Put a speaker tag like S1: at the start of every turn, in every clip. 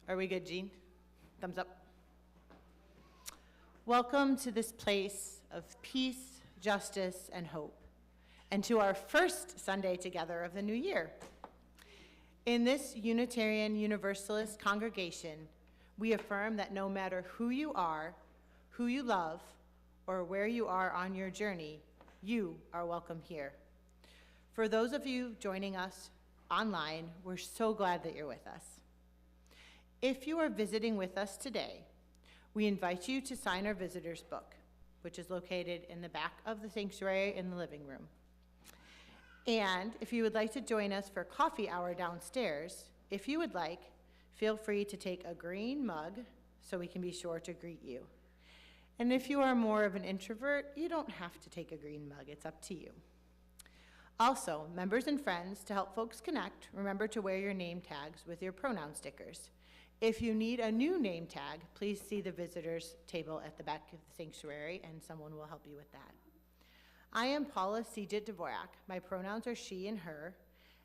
S1: Are we good, Jean? Thumbs up. Welcome to this place of peace, justice, and hope, and to our first Sunday together of the new year. In this Unitarian Universalist congregation, we affirm that no matter who you are, who you love, or where you are on your journey, you are welcome here. For those of you joining us online, we're so glad that you're with us. If you are visiting with us today, we invite you to sign our visitor's book, which is located in the back of the sanctuary in the living room. And if you would like to join us for coffee hour downstairs, if you would like, feel free to take a green mug so we can be sure to greet you. And if you are more of an introvert, you don't have to take a green mug, it's up to you. Also, members and friends, to help folks connect, remember to wear your name tags with your pronoun stickers. If you need a new name tag, please see the visitors table at the back of the sanctuary and someone will help you with that. I am Paula Sijit Dvorak. My pronouns are she and her,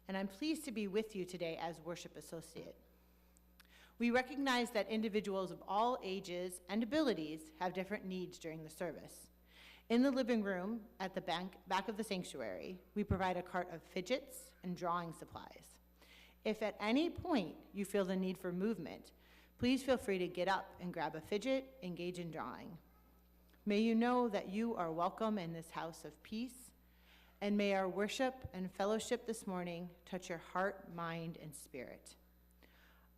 S1: and I'm pleased to be with you today as worship associate. We recognize that individuals of all ages and abilities have different needs during the service. In the living room at the back of the sanctuary, we provide a cart of fidgets and drawing supplies. If at any point you feel the need for movement, please feel free to get up and grab a fidget, engage in drawing. May you know that you are welcome in this house of peace, and may our worship and fellowship this morning touch your heart, mind, and spirit.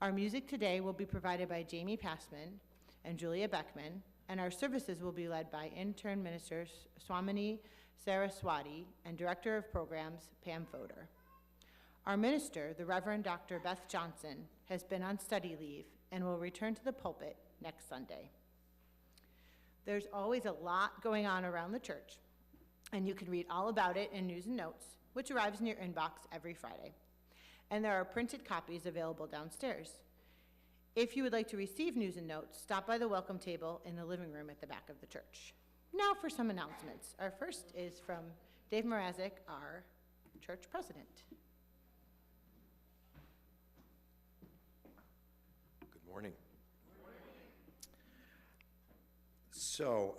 S1: Our music today will be provided by Jamie Passman and Julia Beckman, and our services will be led by intern ministers Swamini Saraswati and Director of Programs Pam Fodor. Our minister, the Reverend Dr. Beth Johnson, has been on study leave and will return to the pulpit next Sunday. There's always a lot going on around the church, and you can read all about it in News and Notes, which arrives in your inbox every Friday. And there are printed copies available downstairs. If you would like to receive News and Notes, stop by the welcome table in the living room at the back of the church. Now for some announcements. Our first is from Dave Mrazek, our church president.
S2: Morning. So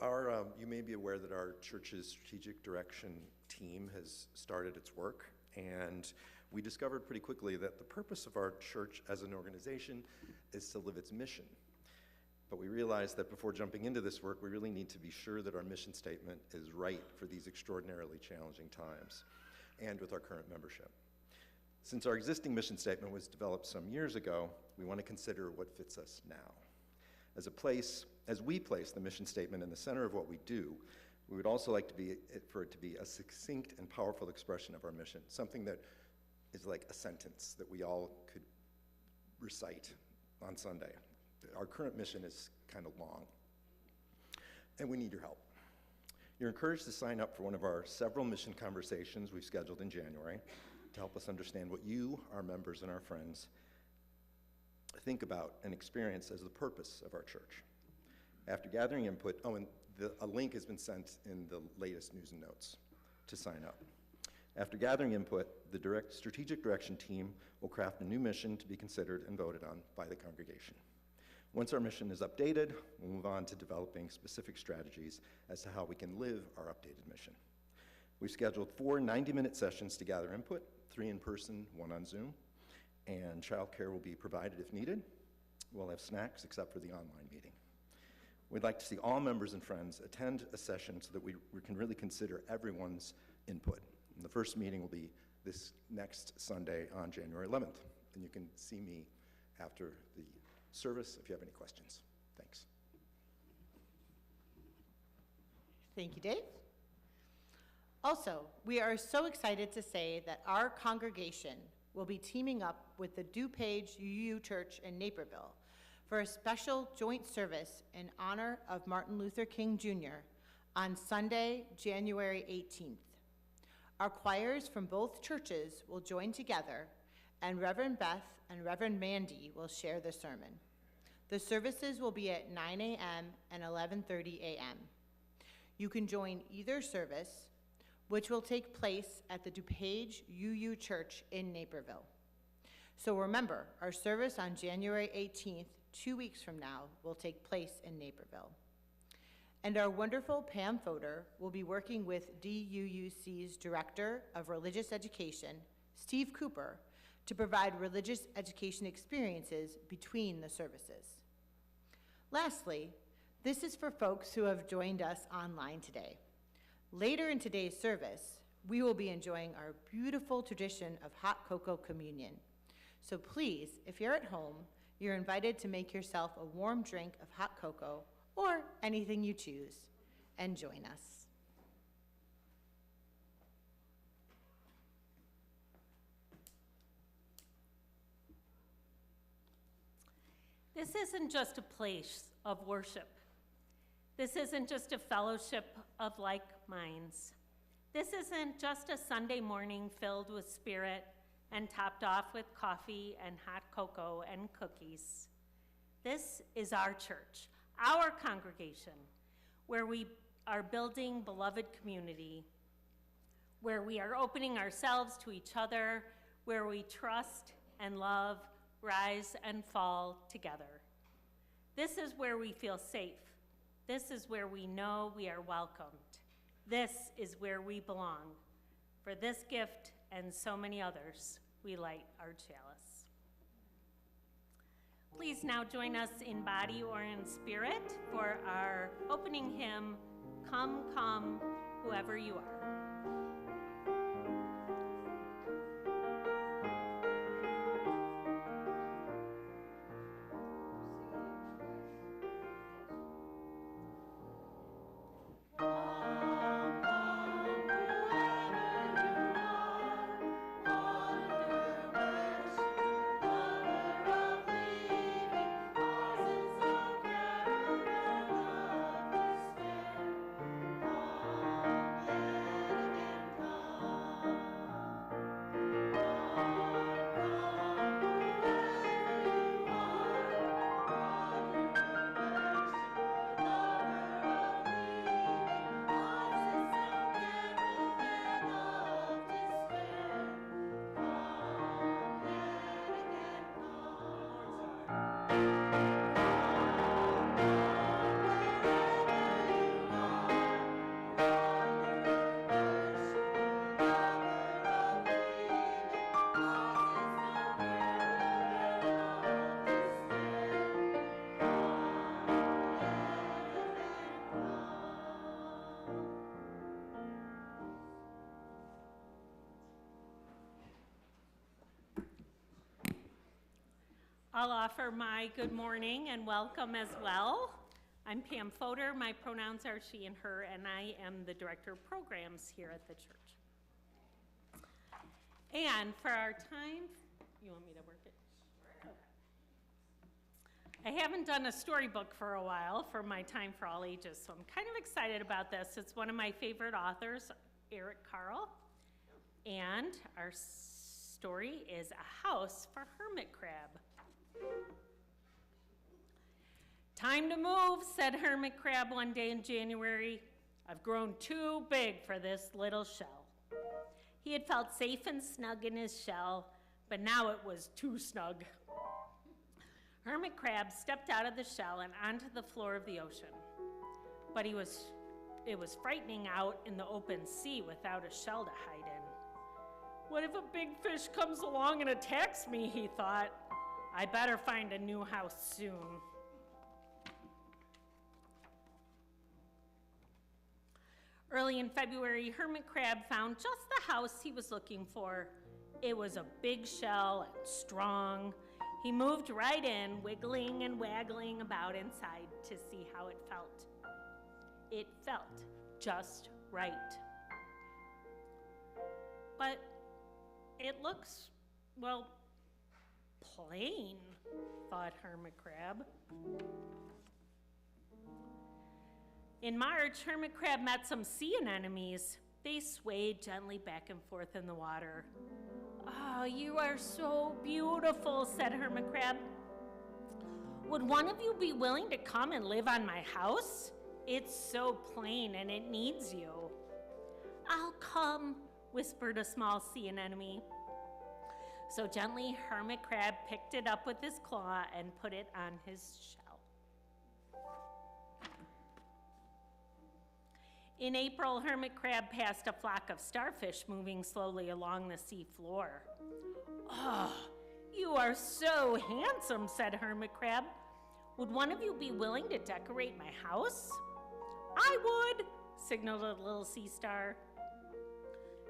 S2: you may be aware that our church's strategic direction team has started its work, and we discovered pretty quickly that the purpose of our church as an organization is to live its mission. But we realized that before jumping into this work, we really need to be sure that our mission statement is right for these extraordinarily challenging times and with our current membership. Since our existing mission statement was developed some years ago, we want to consider what fits us now. As we place the mission statement in the center of what we do, we would also like for it to be a succinct and powerful expression of our mission, something that is like a sentence that we all could recite on Sunday. Our current mission is kind of long, and we need your help. You're encouraged to sign up for one of our several mission conversations we've scheduled in January to help us understand what you, our members, and our friends think about and experience as the purpose of our church. After gathering input, a link has been sent in the latest News and Notes to sign up. After gathering input, the strategic direction team will craft a new mission to be considered and voted on by the congregation. Once our mission is updated, we'll move on to developing specific strategies as to how we can live our updated mission. We've scheduled 4 90-minute sessions to gather input, 3 in person, 1 on Zoom, and childcare will be provided if needed. We'll have snacks except for the online meeting. We'd like to see all members and friends attend a session so that we can really consider everyone's input. And the first meeting will be this next Sunday on January 11th, and you can see me after the service if you have any questions. Thanks.
S1: Thank you, Dave. Also, we are so excited to say that our congregation will be teaming up with the DuPage UU Church in Naperville for a special joint service in honor of Martin Luther King Jr. on Sunday, January 18th. Our choirs from both churches will join together, and Reverend Beth and Reverend Mandy will share the sermon. The services will be at 9 a.m. and 11:30 a.m. You can join either service, which will take place at the DuPage UU Church in Naperville. So remember, our service on January 18th, 2 weeks from now, will take place in Naperville. And our wonderful Pam Fodor will be working with DUUC's Director of Religious Education, Steve Cooper, to provide religious education experiences between the services. Lastly, this is for folks who have joined us online today. Later in today's service, we will be enjoying our beautiful tradition of hot cocoa communion. So please, if you're at home, you're invited to make yourself a warm drink of hot cocoa or anything you choose, and join us.
S3: This isn't just a place of worship. This isn't just a fellowship of like minds. This isn't just a Sunday morning filled with spirit and topped off with coffee and hot cocoa and cookies. This is our church, our congregation, where we are building beloved community, where we are opening ourselves to each other, where we trust and love, rise and fall together. This is where we feel safe. This is where we know we are welcomed. This is where we belong. For this gift and so many others, we light our chalice. Please now join us in body or in spirit for our opening hymn, Come, Come, Whoever You Are. I'll offer my good morning and welcome as well. I'm Pam Fodor. My pronouns are she and her, and I am the Director of Programs here at the church. And for our time, you want me to work it? Sure. Okay. I haven't done a storybook for a while for my Time for All Ages, so I'm kind of excited about this. It's one of my favorite authors, Eric Carle, and our story is A House for Hermit Crab. Time to move, said Hermit Crab one day in January. I've grown too big for this little shell. He had felt safe and snug in his shell, but now it was too snug. Hermit Crab stepped out of the shell and onto the floor of the ocean. But it was frightening out in the open sea without a shell to hide in. What if a big fish comes along and attacks me, he thought. I better find a new house soon. Early in February, Hermit Crab found just the house he was looking for. It was a big shell and strong. He moved right in, wiggling and waggling about inside to see how it felt. It felt just right. But it looks, well, plain, thought Hermit Crab. In March, Hermit Crab met some sea anemones. They swayed gently back and forth in the water. Oh, you are so beautiful, said Hermit Crab. Would one of you be willing to come and live on my house? It's so plain and it needs you. I'll come, whispered a small sea anemone. So gently, Hermit Crab picked it up with his claw and put it on his shell. In April, Hermit Crab passed a flock of starfish moving slowly along the sea floor. "Oh, you are so handsome," said Hermit Crab. "Would one of you be willing to decorate my house?" "I would," signaled a little sea star.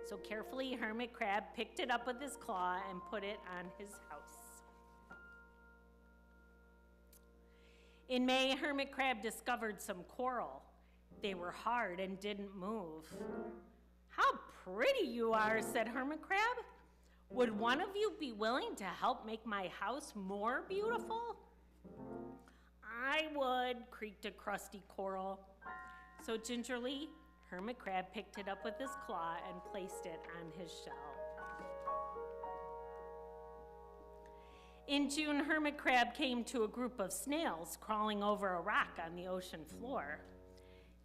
S3: So carefully, Hermit Crab picked it up with his claw and put it on his house. In May, Hermit Crab discovered some coral. They were hard and didn't move. "How pretty you are," said Hermit Crab. "Would one of you be willing to help make my house more beautiful?" "I would," creaked a crusty coral. So gingerly, Hermit Crab picked it up with his claw and placed it on his shell. In June, Hermit Crab came to a group of snails crawling over a rock on the ocean floor.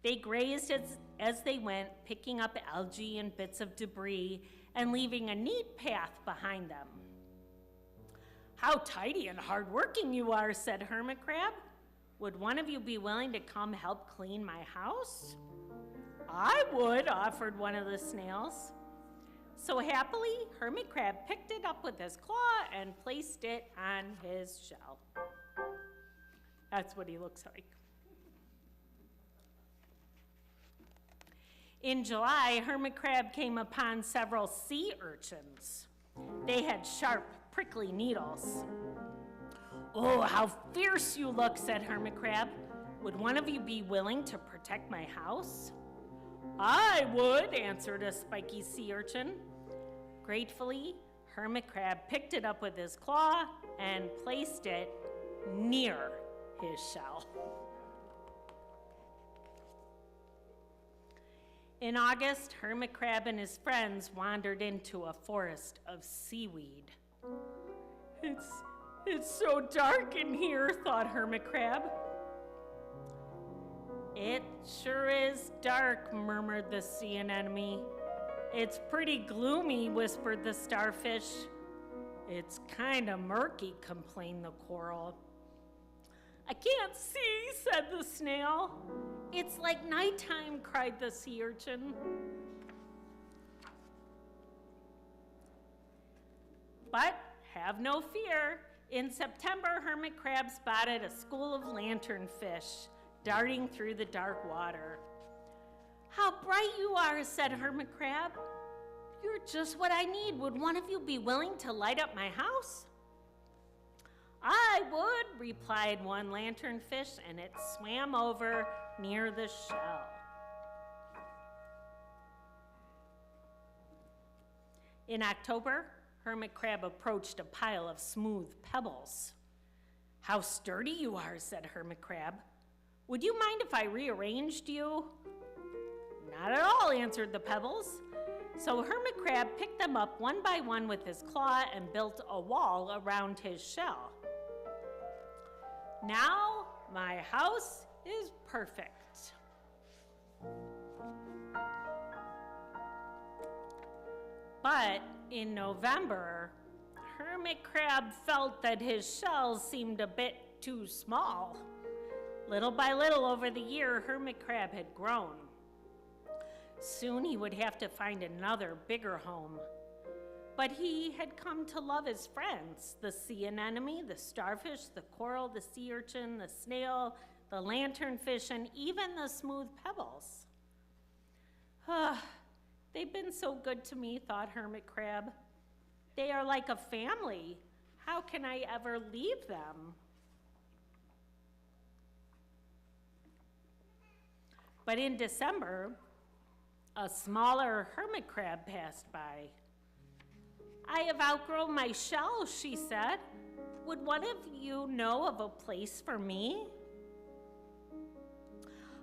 S3: They grazed as they went, picking up algae and bits of debris and leaving a neat path behind them. "How tidy and hardworking you are," said Hermit Crab. "Would one of you be willing to come help clean my house?" "I would," offered one of the snails. So happily, Hermit Crab picked it up with his claw and placed it on his shell. That's what he looks like. In July, Hermit Crab came upon several sea urchins. They had sharp, prickly needles. "Oh, how fierce you look," said Hermit Crab. "Would one of you be willing to protect my house?" "I would," answered a spiky sea urchin. Gratefully, Hermit Crab picked it up with his claw and placed it near his shell. In August, Hermit Crab and his friends wandered into a forest of seaweed. It's so dark in here," thought Hermit Crab. "It sure is dark," murmured the sea anemone. "It's pretty gloomy," whispered the starfish. "It's kinda murky," complained the coral. "I can't see," said the snail. "It's like nighttime," cried the sea urchin. But have no fear. In September, Hermit Crab spotted a school of lanternfish darting through the dark water. "How bright you are," said Hermit Crab. "You're just what I need. Would one of you be willing to light up my house?" "I would," replied one lanternfish, and it swam over near the shell. In October, Hermit Crab approached a pile of smooth pebbles. "How sturdy you are," said Hermit Crab. "Would you mind if I rearranged you?" "Not at all," answered the pebbles. So Hermit Crab picked them up one by one with his claw and built a wall around his shell. "Now my house is perfect." But in November, Hermit Crab felt that his shell seemed a bit too small. Little by little over the year, Hermit Crab had grown. Soon he would have to find another, bigger home. But he had come to love his friends, the sea anemone, the starfish, the coral, the sea urchin, the snail, the lanternfish, and even the smooth pebbles. "They've been so good to me," thought Hermit Crab. "They are like a family. How can I ever leave them?" But in December, a smaller hermit crab passed by. "I have outgrown my shell," she said. "Would one of you know of a place for me?"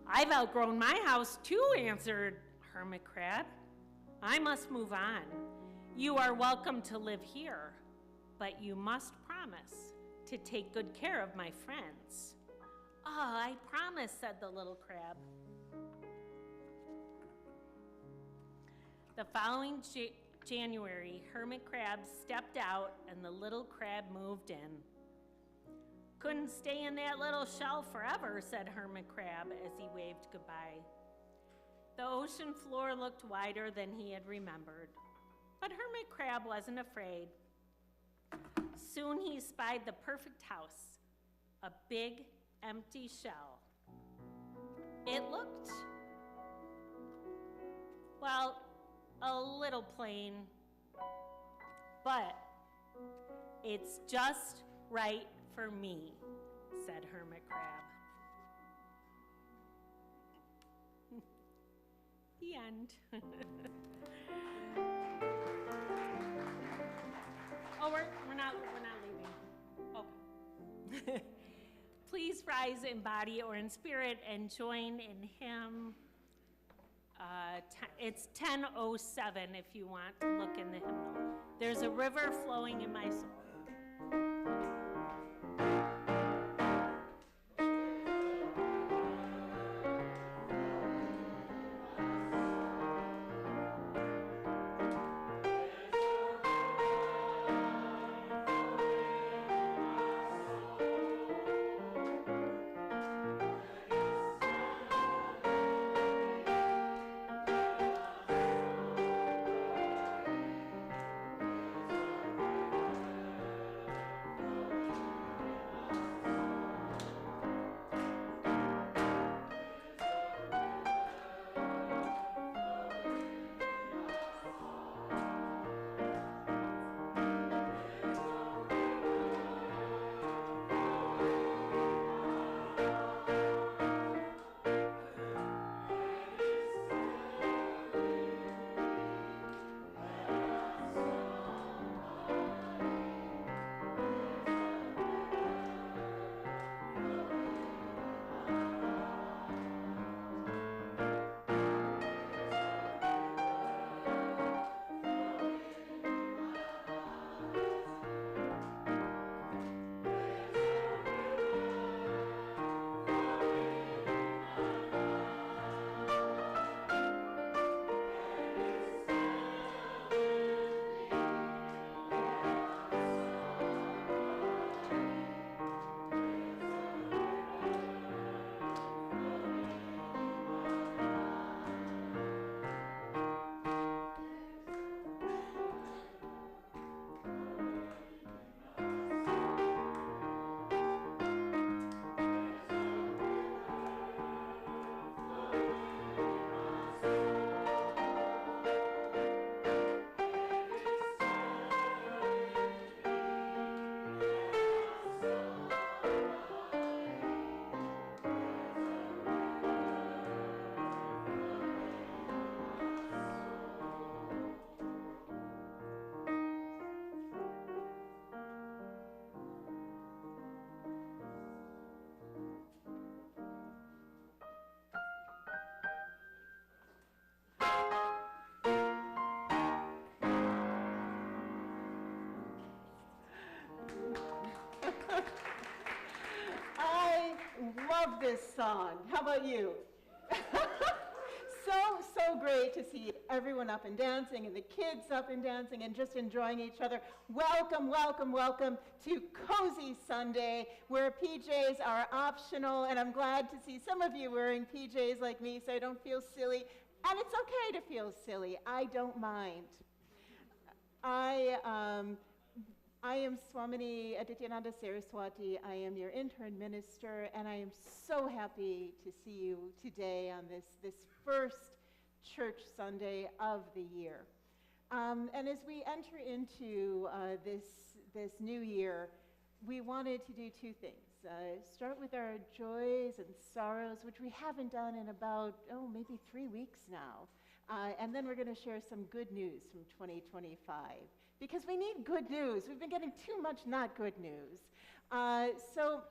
S3: "I've outgrown my house too," answered Hermit Crab. "I must move on. You are welcome to live here, but you must promise to take good care of my friends." "Oh, I promise," said the little crab. The following January, Hermit Crab stepped out and the little crab moved in. "Couldn't stay in that little shell forever," said Hermit Crab as he waved goodbye. The ocean floor looked wider than he had remembered, but Hermit Crab wasn't afraid. Soon he spied the perfect house, a big, empty shell. It looked, well, a little plain, but "It's just right for me," said Hermit Crab. The end. Oh, we're not leaving. Okay. Please rise in body or in spirit and join in hymn. It's 10:07 if you want to look in the hymnal. "There's a river flowing in my soul."
S4: I love this song. How about you? So great to see everyone up and dancing and the kids up and dancing and just enjoying each other. Welcome, welcome, welcome to Cozy Sunday, where PJs are optional, and I'm glad to see some of you wearing PJs like me so I don't feel silly. And it's okay to feel silly. I don't mind. I am Swamini Adityananda Saraswati. I am your intern minister, and I am so happy to see you today on this first church Sunday of the year. And as we enter into this new year, we wanted to do two things. Start with our joys and sorrows, which we haven't done in about, maybe 3 weeks now. And then we're going to share some good news from 2025. Because we need good news. We've been getting too much not good news. So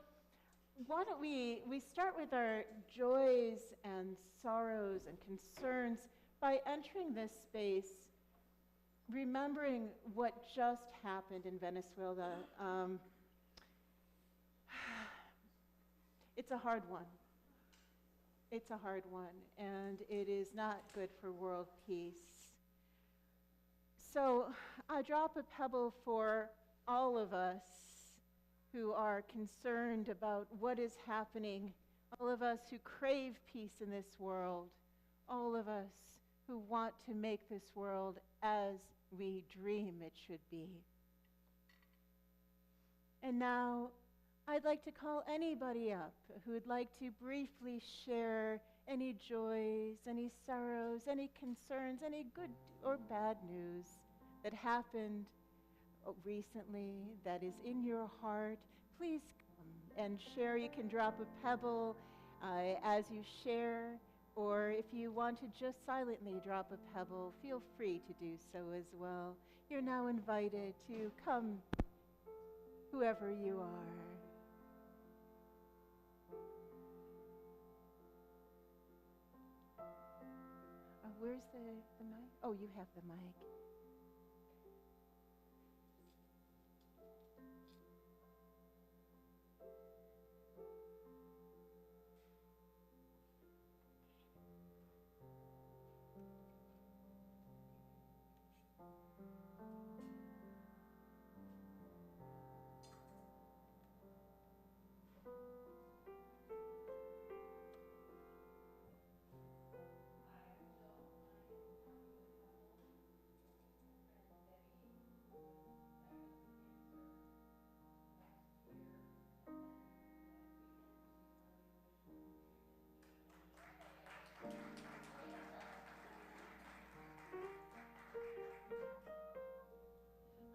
S4: why don't we start with our joys and sorrows and concerns by entering this space, remembering what just happened in Venezuela. It's a hard one. It's a hard one, and it is not good for world peace. So I drop a pebble for all of us who are concerned about what is happening, all of us who crave peace in this world, all of us who want to make this world as we dream it should be. And now, I'd like to call anybody up who would like to briefly share any joys, any sorrows, any concerns, any good or bad news that happened recently that is in your heart. Please come and share. You can drop a pebble as you share, or if you want to just silently drop a pebble, feel free to do so as well. You're now invited to come, whoever you are. Where's the mic? Oh, you have the mic.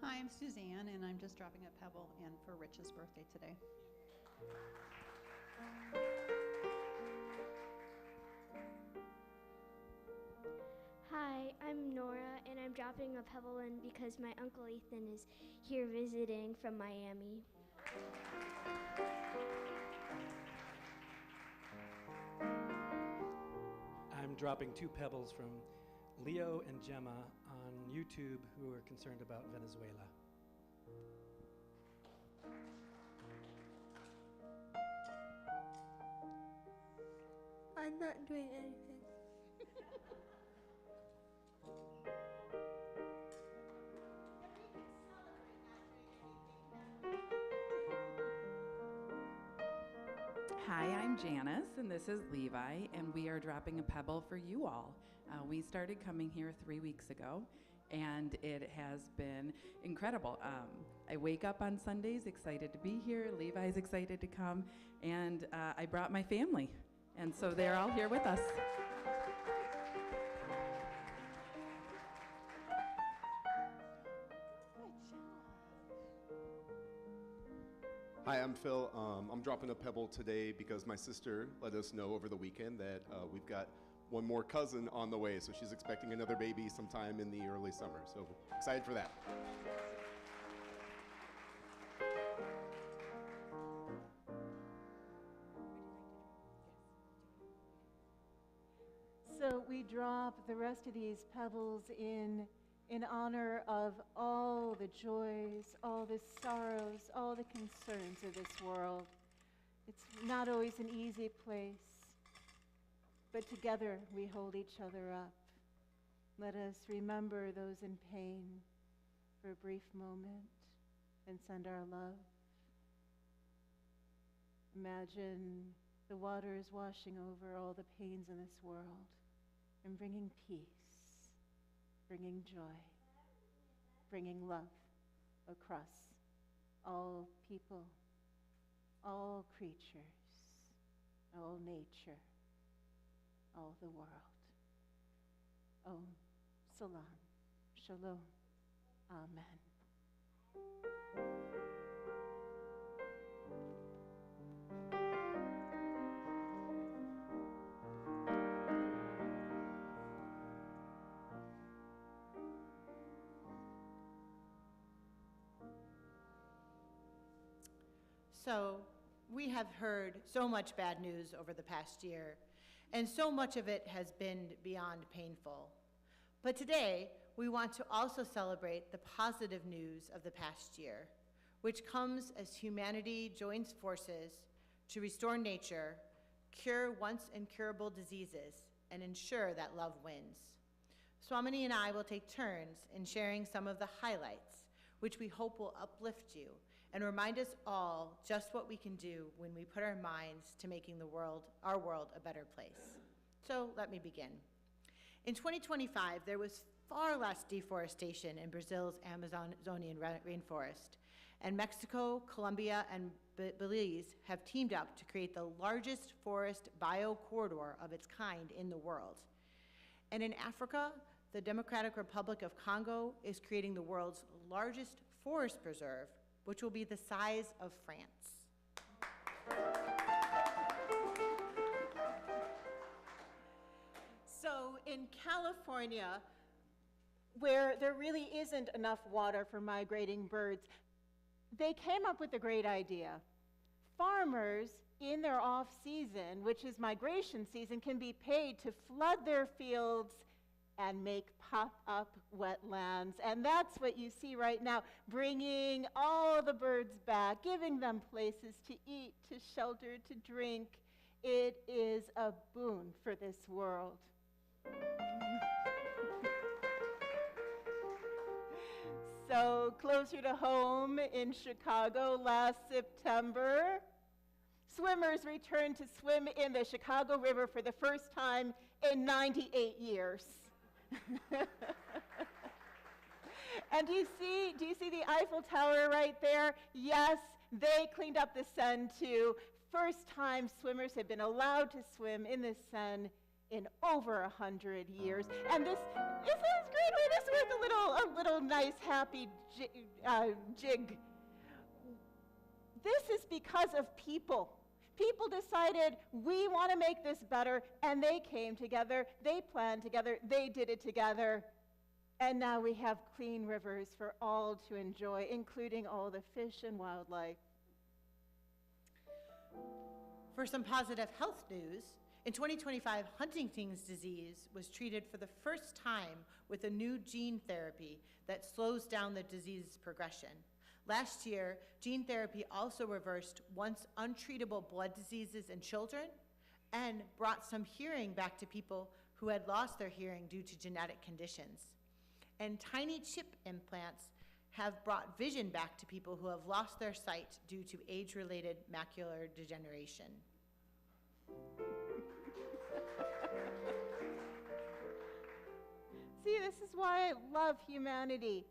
S5: Hi, I'm Suzanne, and I'm just dropping a pebble in for Rich's birthday today.
S6: Hi, I'm Nora, and I'm dropping a pebble in because my Uncle Ethan is here visiting from Miami.
S7: I'm dropping 2 pebbles from Leo and Gemma on YouTube who are concerned about Venezuela.
S6: I'm not doing anything.
S8: Hi, I'm Janice, and this is Levi, and we are dropping a pebble for you all. We started coming here 3 weeks ago, and it has been incredible. I wake up on Sundays excited to be here. Levi's excited to come, and I brought my family, and so they're all here with us.
S9: Hi, I'm Phil. I'm dropping a pebble today because my sister let us know over the weekend that we've got one more cousin on the way, so she's expecting another baby sometime in the early summer. So excited for that.
S4: So we drop the rest of these pebbles in honor of all the joys, all the sorrows, all the concerns of this world. It's not always an easy place, but together we hold each other up. Let us remember those in pain for a brief moment and send our love. Imagine the water is washing over all the pains in this world and bringing peace, bringing joy, bringing love across all people, all creatures, all nature, all the world. Om Salam, Shalom, Amen.
S1: So, we have heard so much bad news over the past year, and so much of it has been beyond painful. But today, we want to also celebrate the positive news of the past year, which comes as humanity joins forces to restore nature, cure once incurable diseases, and ensure that love wins. Swamini and I will take turns in sharing some of the highlights, which we hope will uplift you and remind us all just what we can do when we put our minds to making our world a better place. So let me begin. In 2025, there was far less deforestation in Brazil's Amazonian rainforest, and Mexico, Colombia, and Belize have teamed up to create the largest forest biocorridor of its kind in the world. And in Africa, the Democratic Republic of Congo is creating the world's largest forest preserve, which will be the size of France.
S4: So in California, where there really isn't enough water for migrating birds, they came up with a great idea. Farmers in their off-season, which is migration season, can be paid to flood their fields and make pop-up wetlands. And that's what you see right now, bringing all the birds back, giving them places to eat, to shelter, to drink. It is a boon for this world. So closer to home in Chicago last September, swimmers returned to swim in the Chicago River for the first time in 98 years. And do you see the Eiffel Tower right there? Yes, they cleaned up the Seine too. First time swimmers have been allowed to swim in the Seine in over 100 years. And this is great. This was a little nice, happy jig. This is because of people. People decided, we want to make this better, and they came together, they planned together, they did it together. And now we have clean rivers for all to enjoy, including all the fish and wildlife.
S1: For some positive health news, in 2025, Huntington's disease was treated for the first time with a new gene therapy that slows down the disease's progression. Last year, gene therapy also reversed once untreatable blood diseases in children and brought some hearing back to people who had lost their hearing due to genetic conditions. And tiny chip implants have brought vision back to people who have lost their sight due to age-related macular degeneration.
S4: See, this is why I love humanity.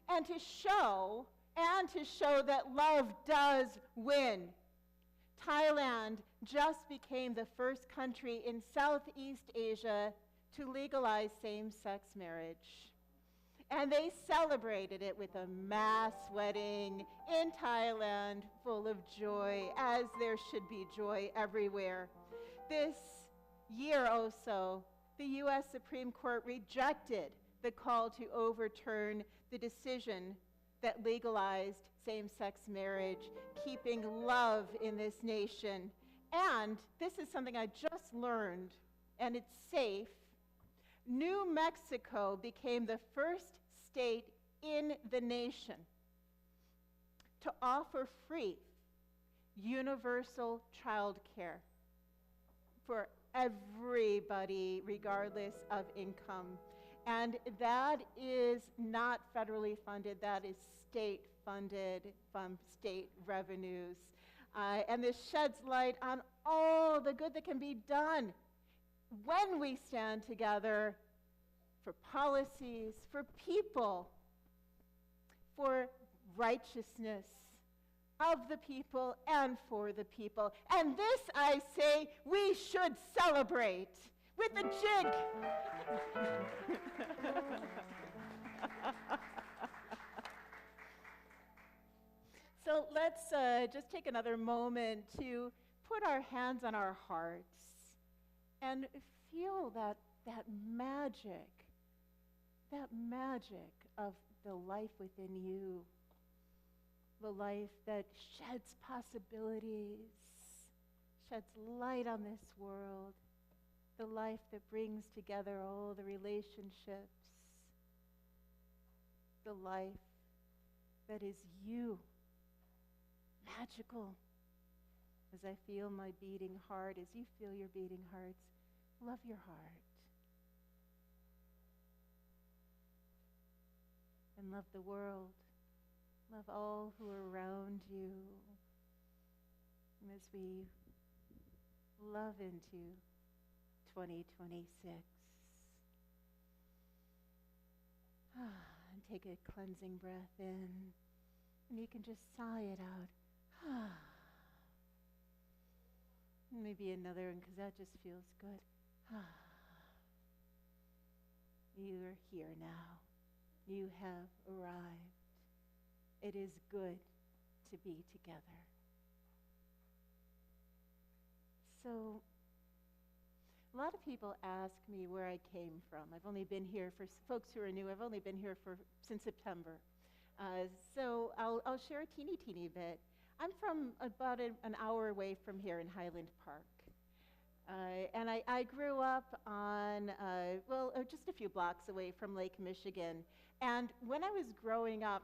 S4: And to show that love does win. Thailand just became the first country in Southeast Asia to legalize same-sex marriage. And they celebrated it with a mass wedding in Thailand full of joy, as there should be joy everywhere. This year also, the U.S. Supreme Court rejected the call to overturn the decision that legalized same-sex marriage, keeping love in this nation. And this is something I just learned, and it's safe. New Mexico became the first state in the nation to offer free universal child care for everybody, regardless of income. And that is not federally funded, that is state funded from state revenues. And this sheds light on all the good that can be done when we stand together for policies, for people, for righteousness of the people and for the people. And this, I say, we should celebrate with a jig. So let's just take another moment to put our hands on our hearts and feel that magic of the life within you, the life that sheds possibilities, sheds light on this world, the life that brings together all the relationships, the life that is you, magical. As I feel my beating heart, as you feel your beating hearts, love your heart. and love the world. Love all who are around you. And as we love into 2026. And take a cleansing breath in. And you can just sigh it out. Maybe another one, because that just feels good. You are here now. You have arrived. It is good to be together. So, a lot of people ask me where I came from. I've only been here, for folks who are new, I've only been here since September. So I'll share a teeny bit. I'm from about an hour away from here in Highland Park. And I grew up on, just a few blocks away from Lake Michigan. And when I was growing up,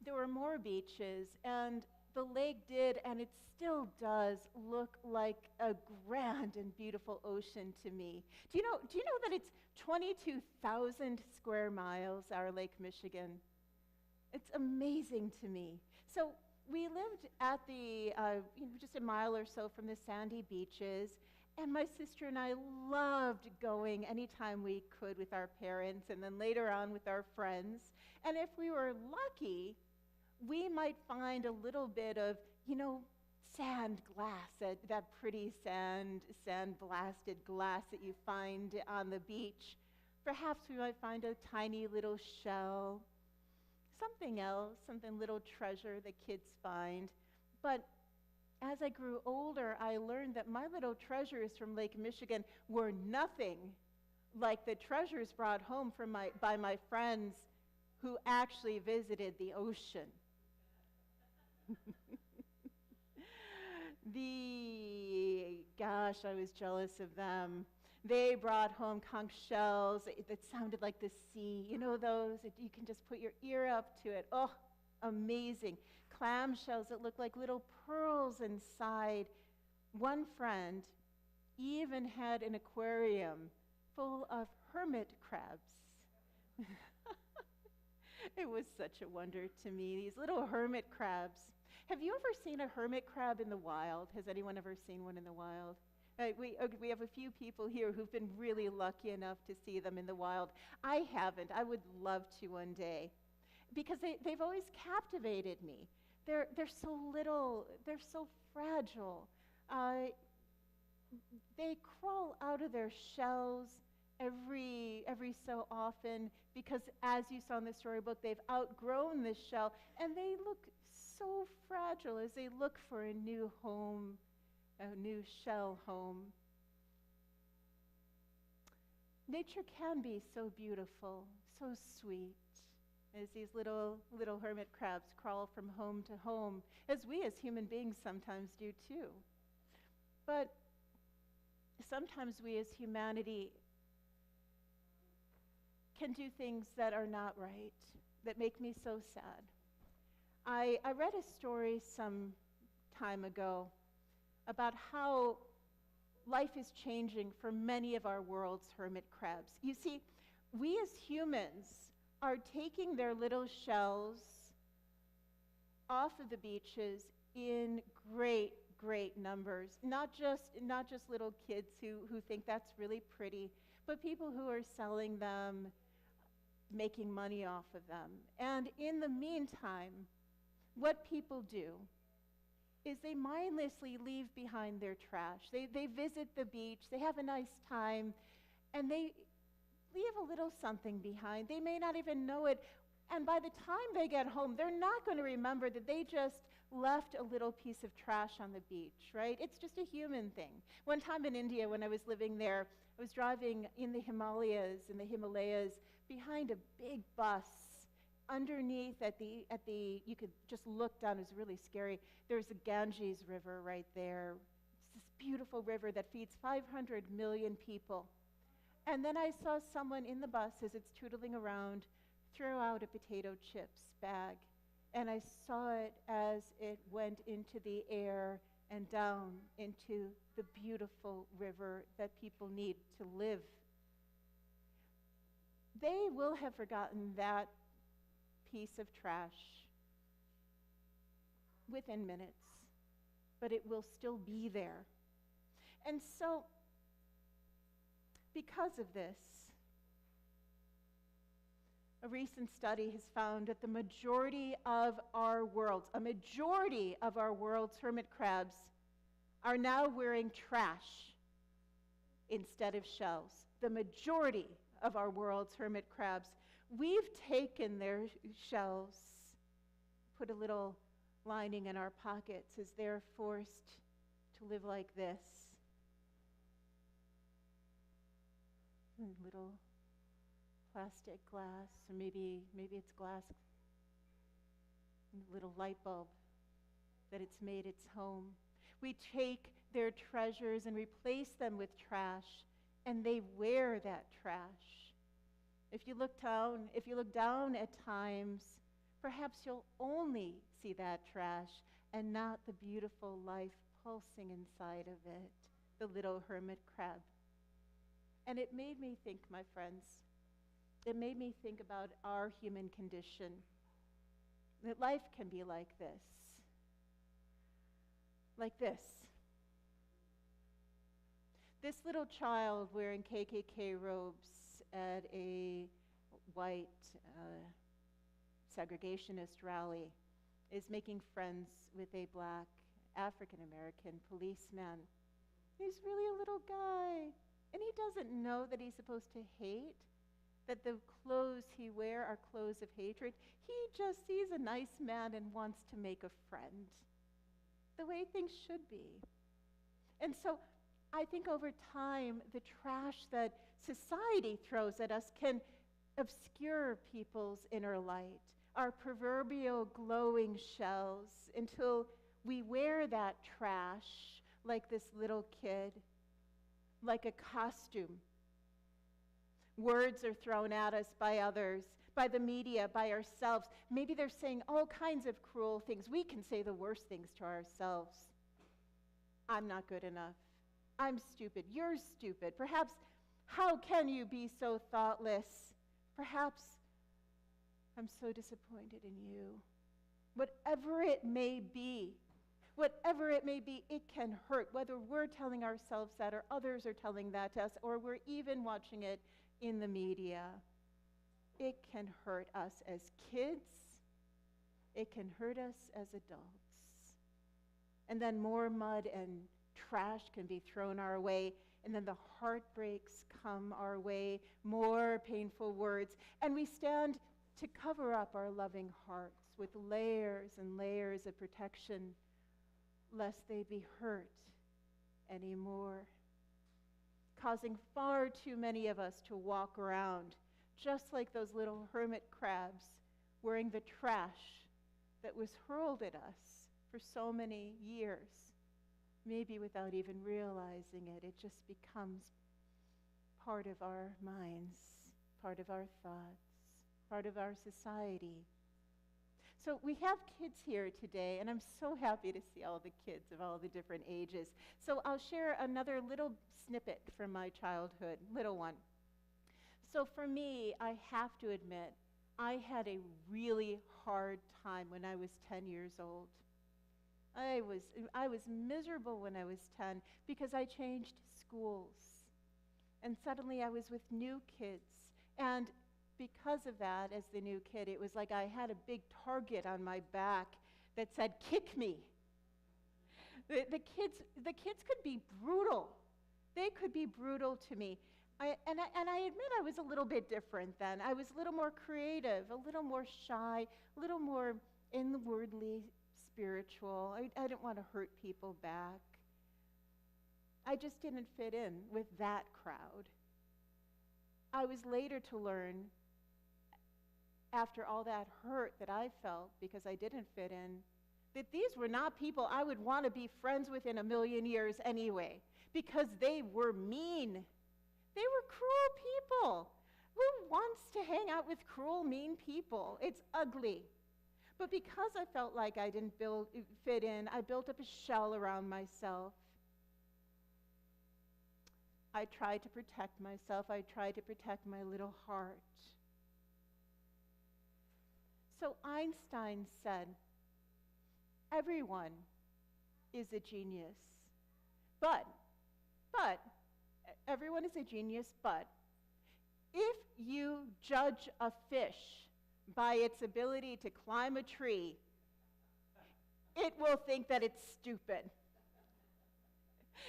S4: there were more beaches, and the lake did, and it still does, look like a grand and beautiful ocean to me. Do you know that it's 22,000 square miles, our Lake Michigan? It's amazing to me. So we lived at the, just a mile or so from the sandy beaches, and my sister and I loved going anytime we could with our parents, and then later on with our friends. And if we were lucky, we might find a little bit of, sand glass, that pretty sand-blasted glass that you find on the beach. Perhaps we might find a tiny little shell, something else, something little treasure that kids find. But as I grew older, I learned that my little treasures from Lake Michigan were nothing like the treasures brought home by my friends who actually visited the ocean. Gosh, I was jealous of them. They brought home conch shells that sounded like the sea. You know those? You can just put your ear up to it. Oh, amazing. Clam shells that look like little pearls inside. One friend even had an aquarium full of hermit crabs. It was such a wonder to me, these little hermit crabs. Have you ever seen a hermit crab in the wild? Has anyone ever seen one in the wild? We have a few people here who've been really lucky enough to see them in the wild. I haven't. I would love to one day, because they've always captivated me. They're so little. They're so fragile. They crawl out of their shells every so often, because as you saw in the storybook, they've outgrown this shell, and they look so fragile as they look for a new home, a new shell home. Nature can be so beautiful, so sweet, as these little hermit crabs crawl from home to home, as we as human beings sometimes do too. But sometimes we as humanity can do things that are not right, that make me so sad. I read a story some time ago about how life is changing for many of our world's hermit crabs. You see, we as humans are taking their little shells off of the beaches in great numbers. Not just little kids who think that's really pretty, but people who are selling them, making money off of them. And in the meantime, what people do is they mindlessly leave behind their trash. They visit the beach, they have a nice time, and they leave a little something behind. They may not even know it, and by the time they get home, they're not going to remember that they just left a little piece of trash on the beach, right? It's just a human thing. One time in India, when I was living there, I was driving in the Himalayas, behind a big bus. Underneath you could just look down, it was really scary. There's the Ganges River right there. It's this beautiful river that feeds 500 million people. And then I saw someone in the bus, as it's tootling around, throw out a potato chips bag. And I saw it as it went into the air and down into the beautiful river that people need to live. They will have forgotten that piece of trash within minutes, but it will still be there. And so, because of this, a recent study has found that the majority of our world's hermit crabs are now wearing trash instead of shells. The majority of our world's hermit crabs, we've taken their shells, put a little lining in our pockets as they're forced to live like this. Little plastic glass, or maybe it's glass, little light bulb that it's made its home. We take their treasures and replace them with trash, and they wear that trash. If you look down at times, perhaps you'll only see that trash and not the beautiful life pulsing inside of it, the little hermit crab. And it made me think, my friends, it made me think about our human condition, that life can be like this. Like this. This little child wearing KKK robes at a white segregationist rally is making friends with a black African-American policeman. He's really a little guy, and he doesn't know that he's supposed to hate, that the clothes he wears are clothes of hatred. He just sees a nice man and wants to make a friend, the way things should be. And so I think over time, the trash that society throws at us can obscure people's inner light, our proverbial glowing shells, until we wear that trash like this little kid, like a costume. Words are thrown at us by others, by the media, by ourselves. Maybe they're saying all kinds of cruel things. We can say the worst things to ourselves. I'm not good enough. I'm stupid. You're stupid. Perhaps, how can you be so thoughtless? Perhaps, I'm so disappointed in you. Whatever it may be, it can hurt, whether we're telling ourselves that or others are telling that to us, or we're even watching it in the media. It can hurt us as kids. It can hurt us as adults. And then more mud and trash can be thrown our way, and then the heartbreaks come our way, more painful words, and we stand to cover up our loving hearts with layers and layers of protection, lest they be hurt anymore, causing far too many of us to walk around just like those little hermit crabs, wearing the trash that was hurled at us for so many years. Maybe without even realizing it, it just becomes part of our minds, part of our thoughts, part of our society. So we have kids here today, and I'm so happy to see all the kids of all the different ages. So I'll share another little snippet from my childhood, little one. So for me, I have to admit, I had a really hard time when I was 10 years old. I was miserable when I was 10 because I changed schools. And suddenly I was with new kids. And because of that, as the new kid, it was like I had a big target on my back that said, "Kick me." The kids could be brutal. They could be brutal to me. I admit I was a little bit different then. I was a little more creative, a little more shy, a little more inwardly spiritual. I didn't want to hurt people back. I just didn't fit in with that crowd. I was later to learn, after all that hurt that I felt because I didn't fit in, that these were not people I would want to be friends with in a million years anyway, because they were mean. They were cruel people. Who wants to hang out with cruel, mean people? It's ugly. But because I felt like I didn't fit in, I built up a shell around myself. I tried to protect myself. I tried to protect my little heart. So Einstein said, everyone is a genius. But, everyone is a genius, but if you judge a fish by its ability to climb a tree, it will think that it's stupid.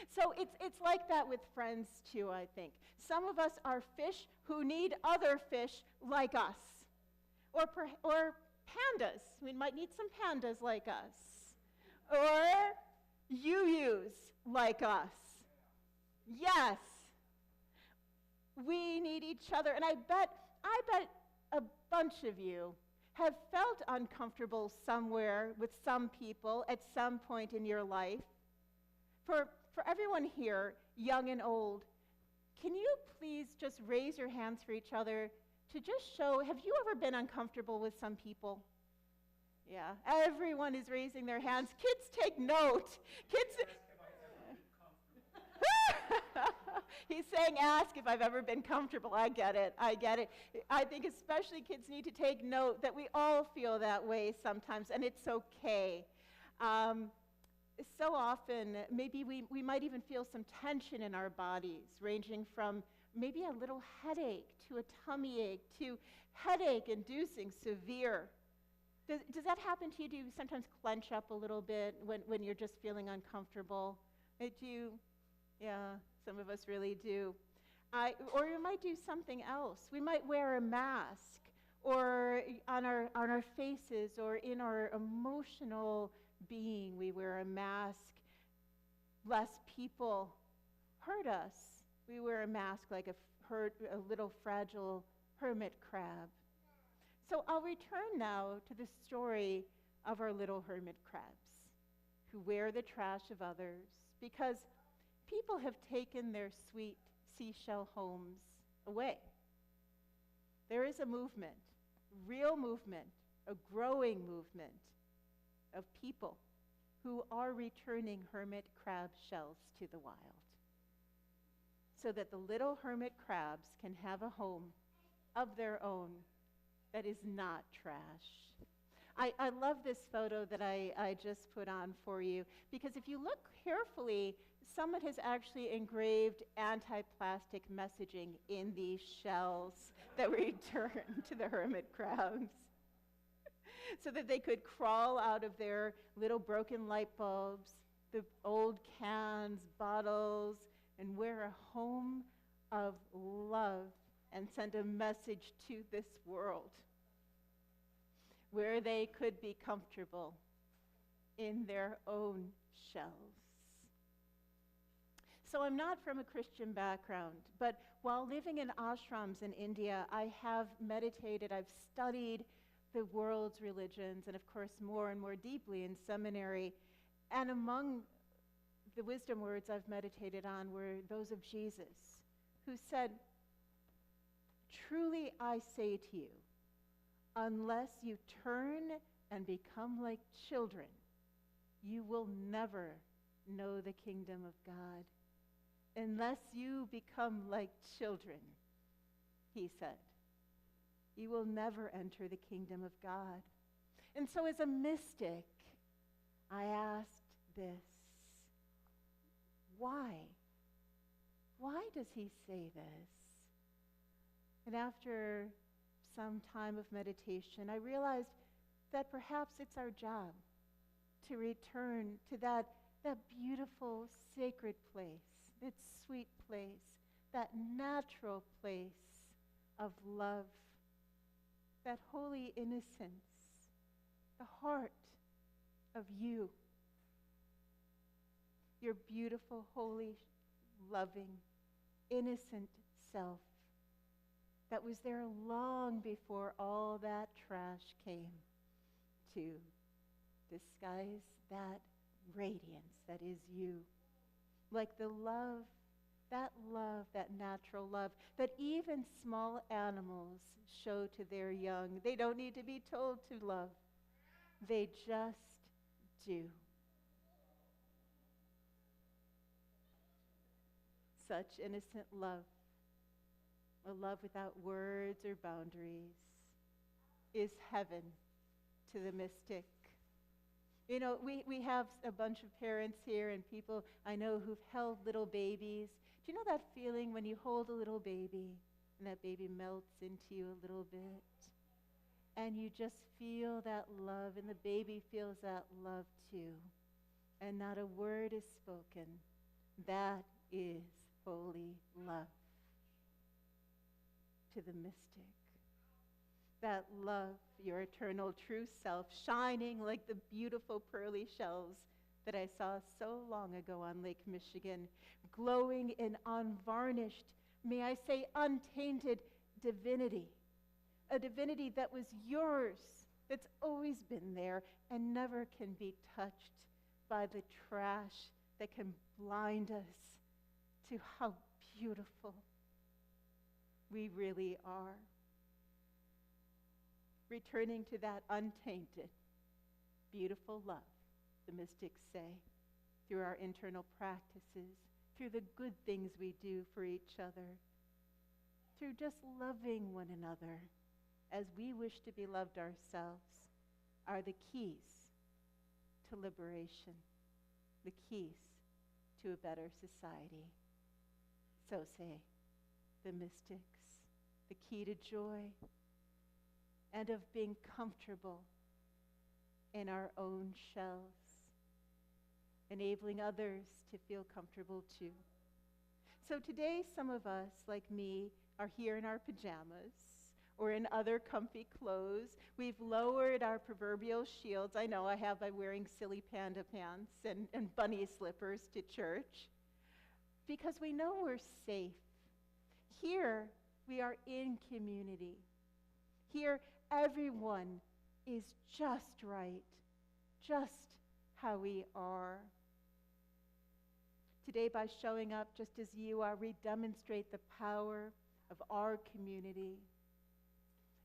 S4: So it's like that with friends too, I think. Some of us are fish who need other fish like us. Or pandas. We might need some pandas like us. Or you-yous like us. Yes. We need each other. And I bet a bunch of you have felt uncomfortable somewhere with some people at some point in your life. For everyone here, young and old, can you please just raise your hands for each other to just show, have you ever been uncomfortable with some people? Yeah, everyone is raising their hands. Kids, take note. Kids. He's saying, ask if I've ever been comfortable. I get it. I think especially kids need to take note that we all feel that way sometimes, and it's okay. So often, maybe we might even feel some tension in our bodies, ranging from maybe a little headache to a tummy ache to headache-inducing severe. Does that happen to you? Do you sometimes clench up a little bit when you're just feeling uncomfortable? Yeah, some of us really do. Or we might do something else. We might wear a mask, or on our faces, or in our emotional being, we wear a mask. Less people hurt us. We wear a mask like a little fragile hermit crab. So I'll return now to the story of our little hermit crabs who wear the trash of others because people have taken their sweet seashell homes away. There is a movement, real movement, a growing movement of people who are returning hermit crab shells to the wild so that the little hermit crabs can have a home of their own that is not trash. I love this photo that I just put on for you because if you look carefully, someone has actually engraved anti-plastic messaging in these shells that return to the hermit crabs so that they could crawl out of their little broken light bulbs, the old cans, bottles, and wear a home of love and send a message to this world where they could be comfortable in their own shells. So I'm not from a Christian background, but while living in ashrams in India, I have meditated, I've studied the world's religions, and of course more and more deeply in seminary. And among the wisdom words I've meditated on were those of Jesus, who said, "Truly I say to you, unless you turn and become like children, you will never know the kingdom of God." Unless you become like children, he said, you will never enter the kingdom of God. And so as a mystic, I asked this, why? Why does he say this? And after some time of meditation, I realized that perhaps it's our job to return to that beautiful, sacred place, that sweet place, that natural place of love, that holy innocence, the heart of you, your beautiful, holy, loving, innocent self that was there long before all that trash came to disguise that radiance that is you. Like the love, that natural love that even small animals show to their young. They don't need to be told to love. They just do. Such innocent love, a love without words or boundaries, is heaven to the mystic. You know, we have a bunch of parents here and people I know who've held little babies. Do you know that feeling when you hold a little baby and that baby melts into you a little bit? And you just feel that love, and the baby feels that love too. And not a word is spoken. That is holy love to the mystic. That love, your eternal true self, shining like the beautiful pearly shells that I saw so long ago on Lake Michigan, glowing in unvarnished, may I say untainted divinity. A divinity that was yours, that's always been there and never can be touched by the trash that can blind us to how beautiful we really are. Returning to that untainted, beautiful love, the mystics say, through our internal practices, through the good things we do for each other, through just loving one another as we wish to be loved ourselves, are the keys to liberation, the keys to a better society. So say the mystics, the key to joy and of being comfortable in our own shells, enabling others to feel comfortable too. So today, some of us, like me, are here in our pajamas or in other comfy clothes. We've lowered our proverbial shields. I know I have by wearing silly panda pants and bunny slippers to church because we know we're safe. Here, we are in community. Here, everyone is just right, just how we are. Today, by showing up just as you are, we demonstrate the power of our community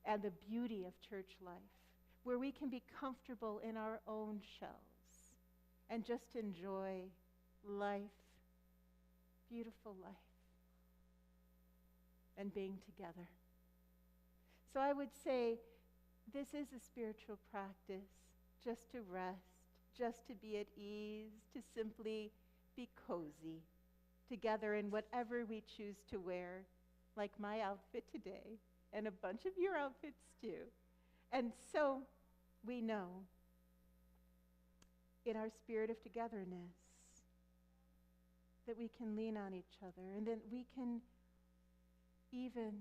S4: and the beauty of church life, where we can be comfortable in our own shells and just enjoy life, beautiful life, and being together. So I would say this is a spiritual practice, just to rest, just to be at ease, to simply be cozy together in whatever we choose to wear, like my outfit today, and a bunch of your outfits too. And so we know in our spirit of togetherness that we can lean on each other and that we can even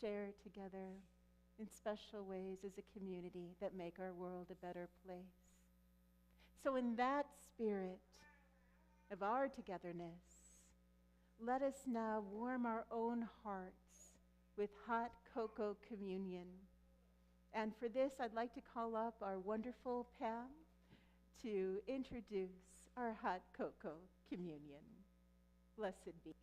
S4: share together in special ways as a community that make our world a better place. So in that spirit of our togetherness, let us now warm our own hearts with hot cocoa communion. And for this, I'd like to call up our wonderful Pam to introduce our hot cocoa communion. Blessed be.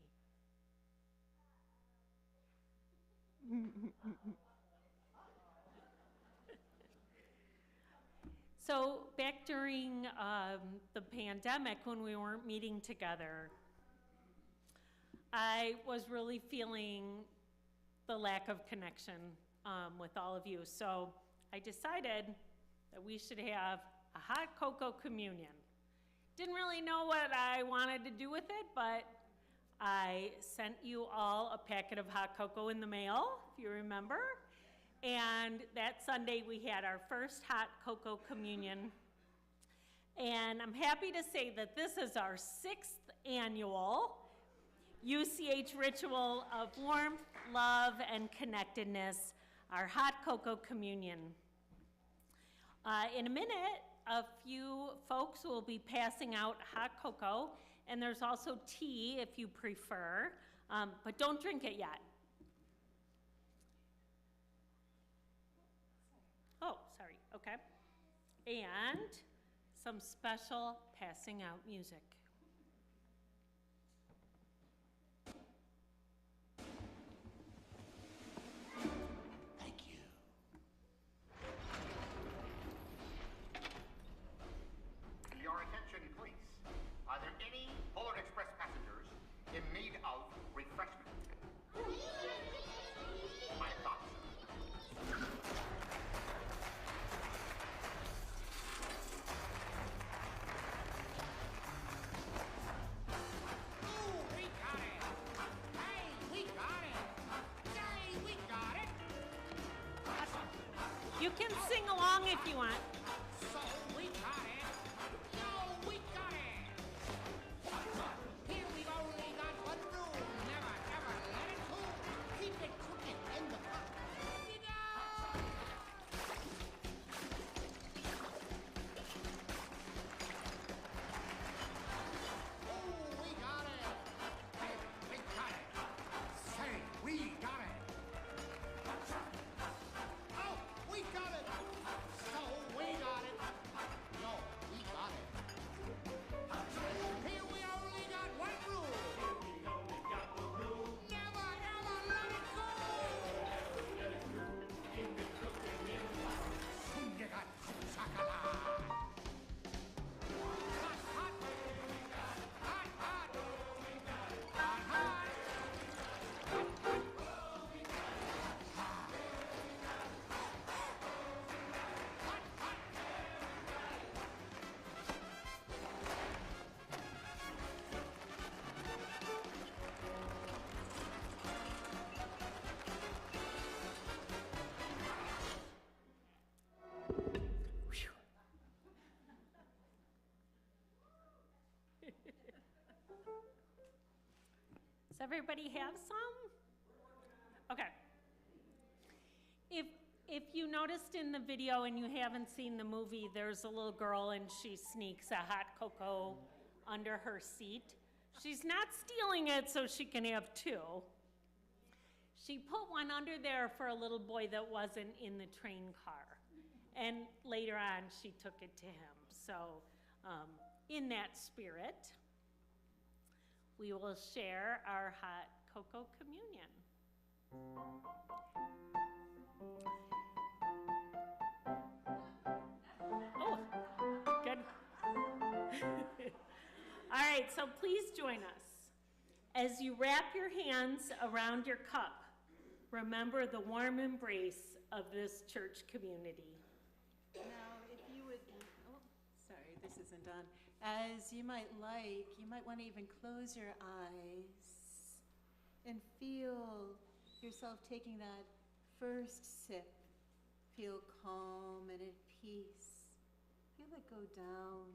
S3: So back during the pandemic, when we weren't meeting together, I was really feeling the lack of connection with all of you. So I decided that we should have a hot cocoa communion. Didn't really know what I wanted to do with it, but I sent you all a packet of hot cocoa in the mail, if you remember. And that Sunday we had our first hot cocoa communion. And I'm happy to say that this is our 6th annual UCH ritual of warmth, love, and connectedness, our hot cocoa communion. In a minute, a few folks will be passing out hot cocoa, and there's also tea if you prefer, but don't drink it yet. Oh, sorry, okay. And some special passing out music.
S10: Thank you. Your attention, please. Are there any Polar Express passengers in need of refreshment? I thought so.
S3: You can sing along if you want.
S10: So we got it. Yo, we got it. Here we've only got one rule. Never, ever let it cool. Keep it cooking in the pot. Oh, we got it. Hey, we got it. Say, we got it. Oh, we got it. So we got it. No, we got it. Here we only got one rule. Never ever let it go. You got chocolate. Hot, hot. Hot, hot. Hot, hot.
S3: Does everybody have some? Okay. If you noticed in the video and you haven't seen the movie, there's a little girl and she sneaks a hot cocoa under her seat. She's not stealing it so she can have two. She put one under there for a little boy that wasn't in the train car. And later on, she took it to him. So in that spirit, we will share our hot cocoa communion. Oh, good. All right, so please join us. As you wrap your hands around your cup, remember the warm embrace of this church community.
S4: Now, if you would, oh, sorry, this isn't done. As you might like, you might want to even close your eyes and feel yourself taking that first sip. Feel calm and at peace. Feel it go down.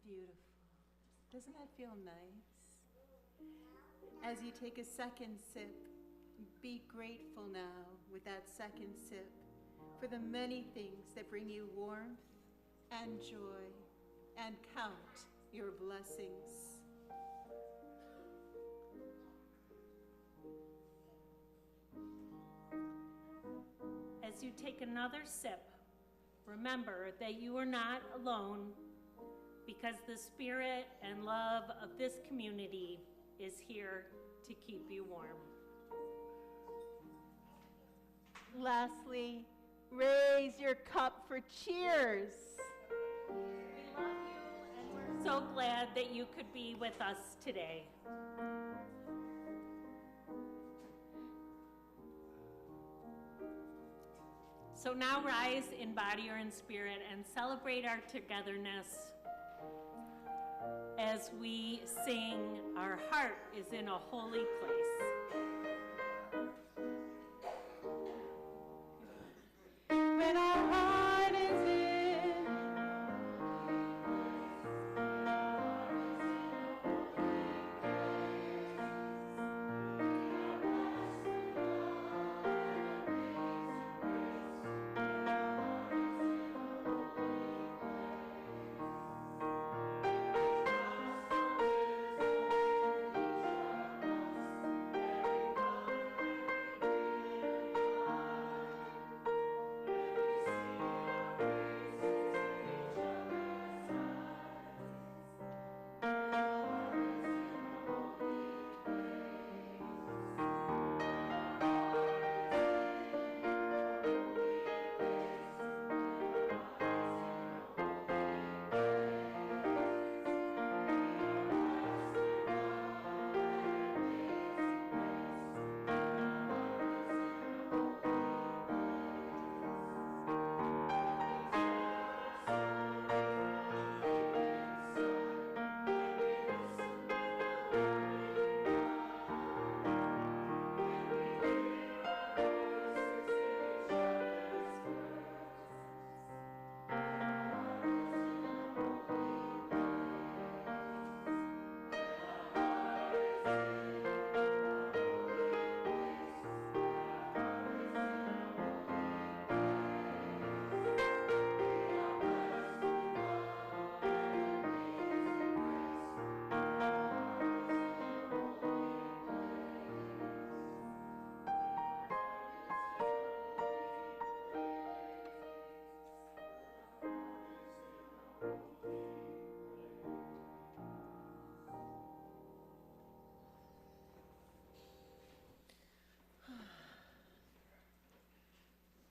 S4: Beautiful. Doesn't that feel nice? As you take a second sip, be grateful now with that second sip for the many things that bring you warmth and joy, and count your blessings.
S3: As you take another sip, remember that you are not alone, because the spirit and love of this community is here to keep you warm.
S4: Lastly, raise your cup for cheers.
S3: We love you, and we're so glad that you could be with us today. So now rise in body or in spirit and celebrate our togetherness as we sing, "Our heart is in a holy place."
S4: When our heart is in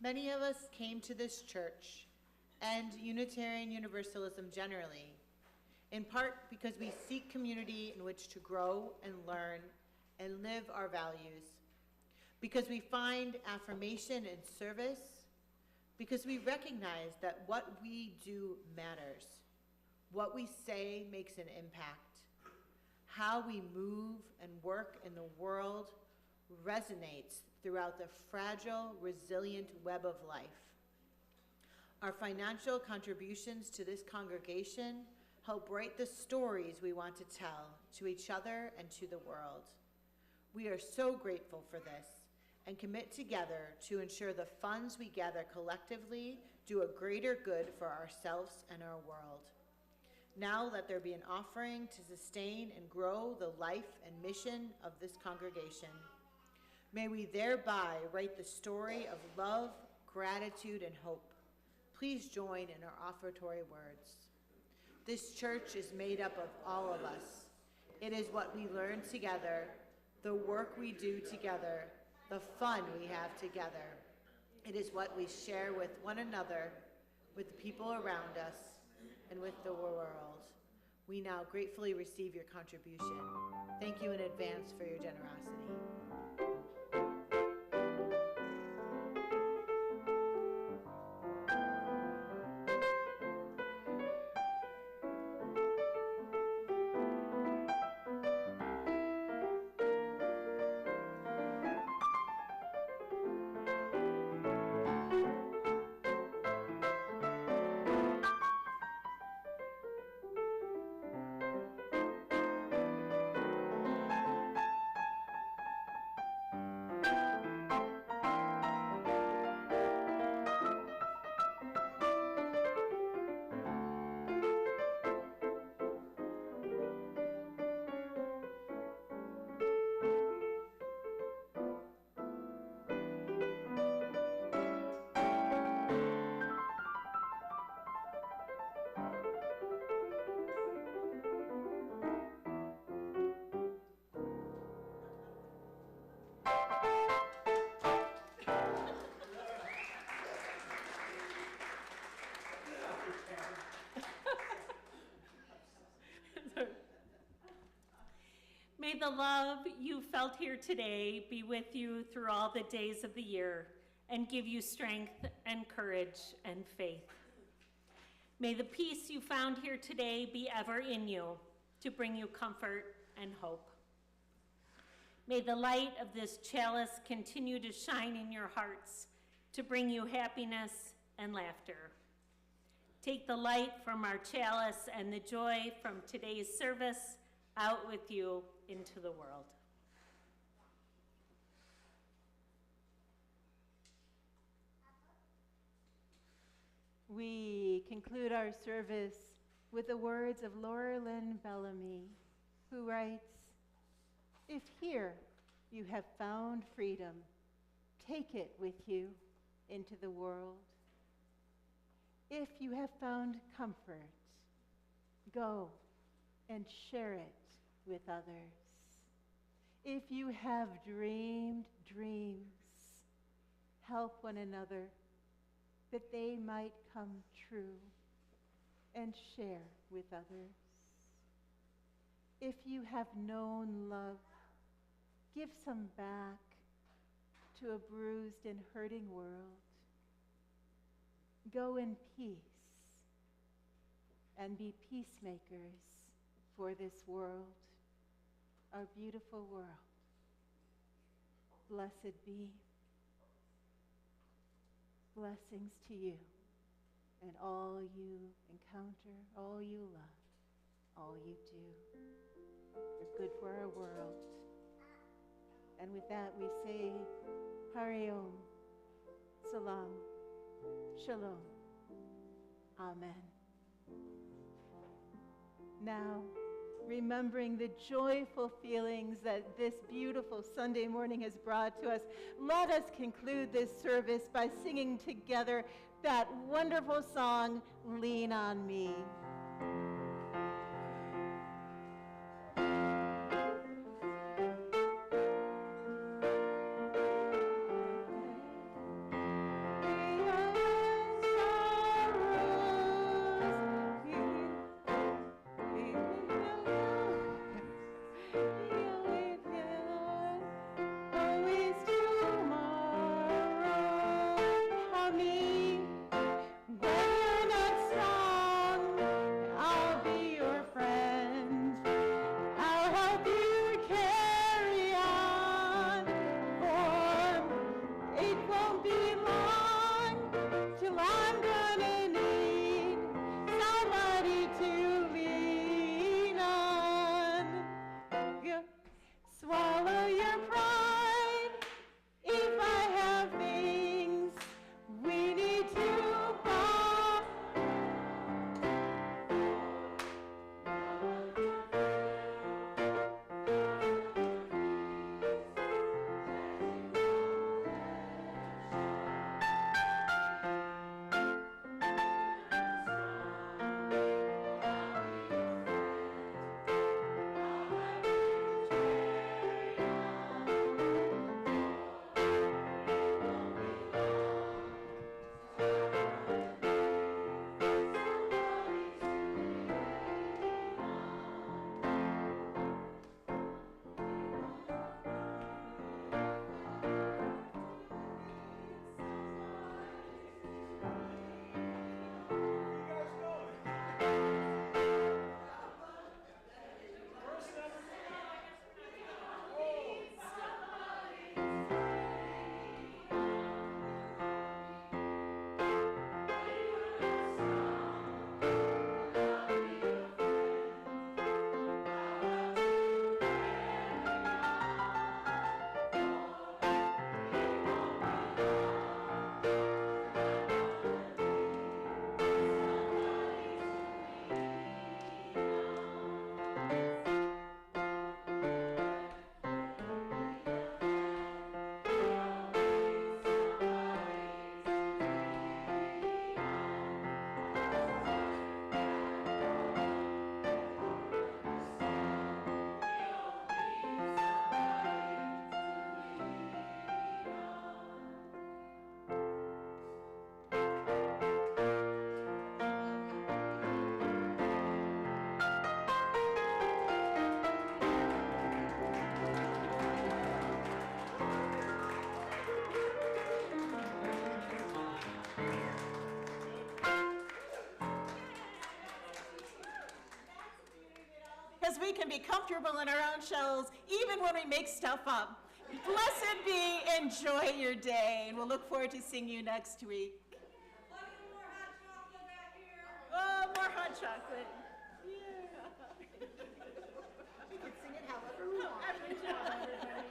S1: Many of us came to this church and Unitarian Universalism generally, in part because we seek community in which to grow and learn and live our values, because we find affirmation in service, because we recognize that what we do matters, what we say makes an impact, how we move and work in the world resonates throughout the fragile, resilient web of life. Our financial contributions to this congregation help write the stories we want to tell to each other and to the world. We are so grateful for this and commit together to ensure the funds we gather collectively do a greater good for ourselves and our world. Now let there be an offering to sustain and grow the life and mission of this congregation. May we thereby write the story of love, gratitude, and hope. Please join in our offertory words. This church is made up of all of us. It is what we learn together, the work we do together, the fun we have together. It is what we share with one another, with the people around us, and with the world. We now gratefully receive your contribution. Thank you in advance for your generosity.
S3: May the love you felt here today be with you through all the days of the year and give you strength and courage and faith. May the peace you found here today be ever in you to bring you comfort and hope. May the light of this chalice continue to shine in your hearts to bring you happiness and laughter. Take the light from our chalice and the joy from today's service out with you into the world.
S4: We conclude our service with the words of Laura Lynn Bellamy, who writes, "If here you have found freedom, take it with you into the world. If you have found comfort, go and share it with others. If you have dreamed dreams, help one another that they might come true and share with others. If you have known love, give some back to a bruised and hurting world. Go in peace and be peacemakers for this world, our beautiful world. Blessed be. Blessings to you and all you encounter, all you love, all you do. You're good for our world. And with that we say, Hari Om, Salam, Shalom, Amen. Now, remembering the joyful feelings that this beautiful Sunday morning has brought to us, let us conclude this service by singing together that wonderful song, Lean on Me. can be comfortable in our own shells, even when we make stuff up. Blessed be, enjoy your day, and we'll look forward to seeing you next week. Oh, more hot chocolate. Yeah. We can sing it however we want. Every time, everybody.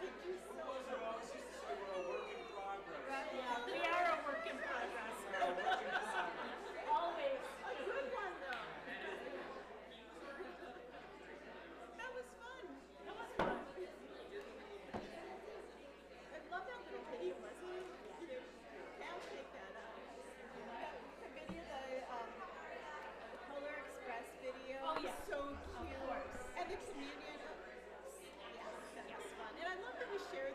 S4: Thank you so much.
S3: We are a work in progress. Always.
S4: A good one, though. That was fun.
S3: That was fun.
S4: I love that little video, wasn't it? I'll take that out. The video, the Polar Express video.
S3: Oh, yeah.
S4: So cute.
S3: Of course.
S4: And the communion. Yeah, that was fun. And I love that we shared